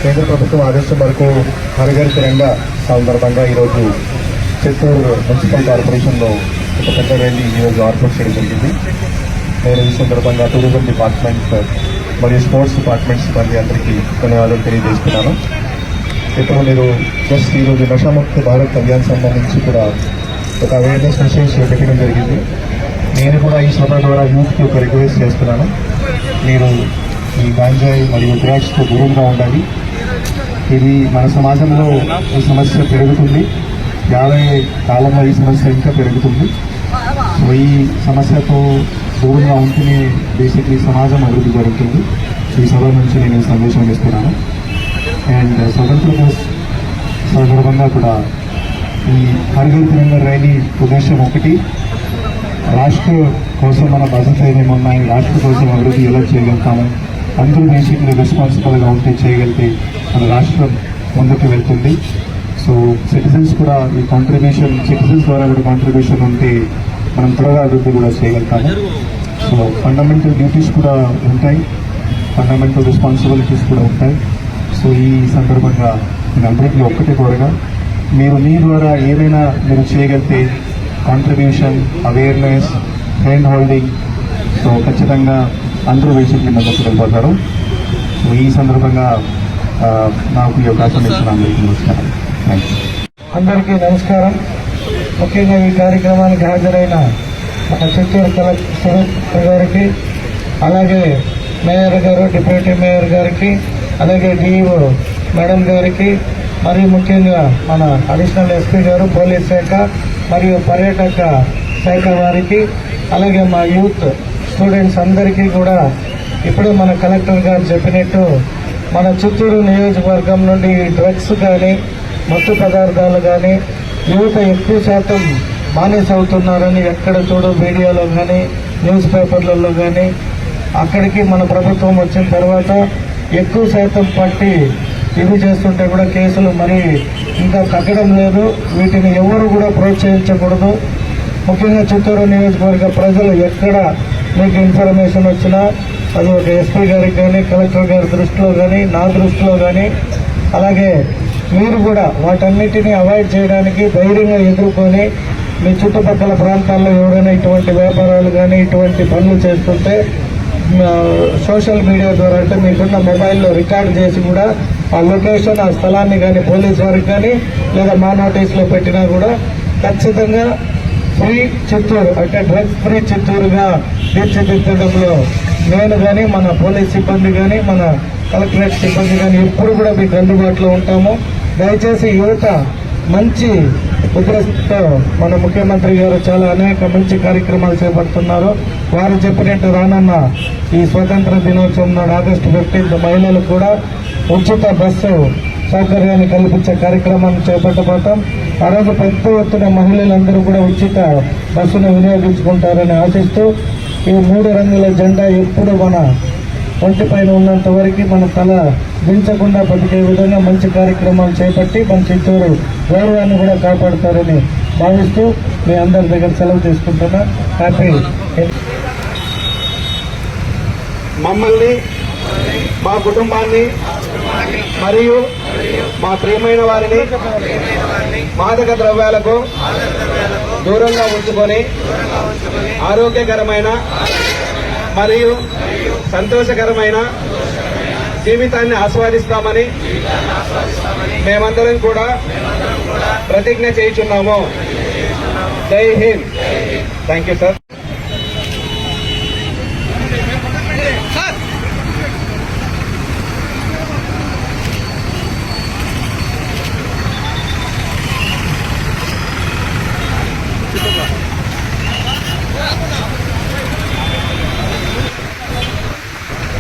కేంద్ర ప్రభుత్వం ఆదేశం వరకు హరిఘర్ తిరంగా సందర్భంగా ఈరోజు చిత్తూరు మున్సిపల్ కార్పొరేషన్లో ఒక పెద్ద ర్యాలీ ఈరోజు ఏర్పాటు చేయడం జరిగింది. నేను ఈ సందర్భంగా టూరిజం డిపార్ట్మెంట్ మరియు స్పోర్ట్స్ డిపార్ట్మెంట్ సిబ్బంది అందరికీ ధన్యవాదాలు తెలియజేస్తున్నాను. ఇప్పుడు మీరు జస్ట్ ఈరోజు నషాముక్త భారత్ అభియాన్ సంబంధించి కూడా ఒక అవేర్నెస్ మెసేజ్ పెట్టడం జరిగింది. నేను కూడా ఈ సభ ద్వారా యూత్కి ఒక రిక్వెస్ట్ చేస్తున్నాను. మీరు ఈ గాంజాయి మరియు డ్రగ్స్తో దూరంగా ఉండాలి. ఇది మన సమాజంలో ఈ సమస్య పెరుగుతుంది. రాబోయే కాలంలో ఈ సమస్య ఇంకా పెరుగుతుంది. సో ఈ సమస్యతో దూరంగా ఉంటేనే బేసిక్లీ సమాజం అభివృద్ధి జరుగుతుంది. ఈ సభ నుంచి నేను సందేశం ఇస్తున్నాను. అండ్ స్వతంత్ర దివస్ సందర్భంగా కూడా ఈ హరిఘర్ తిరంగా ర్యాలీ ఉద్దేశం ఒకటి, రాష్ట్ర కోసం మన బాధ్యత ఏమేమి ఉన్నాయి, రాష్ట్ర కోసం అభివృద్ధి ఎలా చేయగలుగుతాము, అందరూ బేసిక్లీ రెస్పాన్సిబుల్గా ఉంటే చేయగలిగితే మన రాష్ట్రం ముందుకు వెళ్తుంది. సో సిటిజన్స్ కూడా ఈ కాంట్రిబ్యూషన్, సిటిజన్స్ ద్వారా కూడా కాంట్రిబ్యూషన్ ఉంటే మనం త్వరగా అభివృద్ధి కూడా చేయగలుగుతాము. సో ఫండమెంటల్ డ్యూటీస్ కూడా ఉంటాయి, ఫండమెంటల్ రెస్పాన్సిబిలిటీస్ కూడా ఉంటాయి. సో ఈ సందర్భంగా నేను అందరికీ ఒక్కటే కోరగా, మీరు మీ ద్వారా ఏదైనా మీరు చేయగలిగితే contribution, awareness, hand holding, so ఖచ్చితంగా అందరూ వేసుకుని ముందుకు వెళ్ళిపోతారు. సో ఈ సందర్భంగా నాకు ఈ అవకాశం ఇచ్చిన అందరికీ నమస్కారం. అందరికీ నమస్కారం. ముఖ్యంగా ఈ కార్యక్రమానికి హాజరైన మన చిత్తూరు కలెక్టర్ గారికి, అలాగే మేయర్ గారు, డిప్యూటీ మేయర్ గారికి, అలాగే డిఈఓ మేడం గారికి, మరియు ముఖ్యంగా మన అడిషనల్ ఎస్పీ గారు, పోలీస్ శాఖ మరియు పర్యాటక శాఖ వారికి, అలాగే మా యూత్ స్టూడెంట్స్ అందరికీ కూడా ఇప్పుడే మన కలెక్టర్ గారు చెప్పినట్టు మన చిత్తూరు నియోజకవర్గం నుండి డ్రగ్స్ కానీ, మత్తు పదార్థాలు కానీ యువత ఎక్కువ శాతం బానిస అవుతున్నారని ఎక్కడ చూడు మీడియాలో కానీ, న్యూస్ పేపర్లలో కానీ, అక్కడికి మన ప్రభుత్వం వచ్చిన తర్వాత ఎక్కువ శాతం పట్టి ఇది చేస్తుంటే కూడా కేసులు మరి ఇంకా తగ్గడం లేదు. వీటిని ఎవరు కూడా ప్రోత్సహించకూడదు. ముఖ్యంగా చిత్తూరు నియోజకవర్గ ప్రజలు ఎక్కడ మీకు ఇన్ఫర్మేషన్ వచ్చినా అది ఒక ఎస్పీ గారికి కానీ, కలెక్టర్ గారి దృష్టిలో కానీ, నా దృష్టిలో కానీ, అలాగే మీరు కూడా వాటన్నిటినీ అవాయిడ్ చేయడానికి ధైర్యంగా ఎదుర్కొని మీ చుట్టుపక్కల ప్రాంతాల్లో ఎవరైనా ఇటువంటి వ్యాపారాలు కానీ ఇటువంటి పనులు చేస్తుంటే సోషల్ మీడియా ద్వారా, అంటే మీకున్న మొబైల్లో రికార్డ్ చేసి కూడా ఆ లొకేషన్, ఆ స్థలాన్ని కానీ పోలీస్ వారికి కానీ లేదా మా నోటీస్లో పెట్టినా కూడా ఖచ్చితంగా ఫ్రీ చిత్తూరు, అంటే డ్రగ్స్ ఫ్రీ చిత్తూరుగా తీర్చిదిద్దడంలో నేను కానీ, మన పోలీస్ సిబ్బంది కానీ, మన కలెక్టరేట్ సిబ్బంది కానీ ఎప్పుడు కూడా మీకు అందుబాటులో ఉంటాము. దయచేసి యువత మంచి ఉద్దేశంతో మన ముఖ్యమంత్రి గారు చాలా అనేక మంచి కార్యక్రమాలు చేపడుతున్నారు. వారు చెప్పినట్టు రానున్న ఈ స్వతంత్ర దినోత్సవం నాడు ఆగస్టు 15 మహిళలకు కూడా ఉచిత బస్సు సౌకర్యాన్ని కల్పించే కార్యక్రమాన్ని చేపట్టబోతాం. ఆ రోజు పెద్ద ఎత్తున మహిళలందరూ కూడా ఉచిత బస్సును వినియోగించుకుంటారని ఆశిస్తూ ఈ 3 రంగుల జెండా ఎప్పుడు మన ఒంటిపైన ఉన్నంత వరకు మన తల దించకుండా బతికే విధంగా మంచి కార్యక్రమాలు చేపట్టి మన చిత్తూరు గౌరవాన్ని కూడా కాపాడుతారని భావిస్తూ మీ అందరి దగ్గర సెలవు తీసుకుంటున్నా. హ్యాపీ. మమ్మల్ని, మా కుటుంబాన్ని మరియు మా ప్రియమైన వారిని మాదక ద్రవ్యాలకు దూరంగా ఉంచుకొని ఆరోగ్యకరమైన మరియు సంతోషకరమైన జీవితాన్ని ఆస్వాదిస్తామని మేమందరం కూడా ప్రతిజ్ఞ చేయుచున్నాము. జై హింద్. Thank you sir.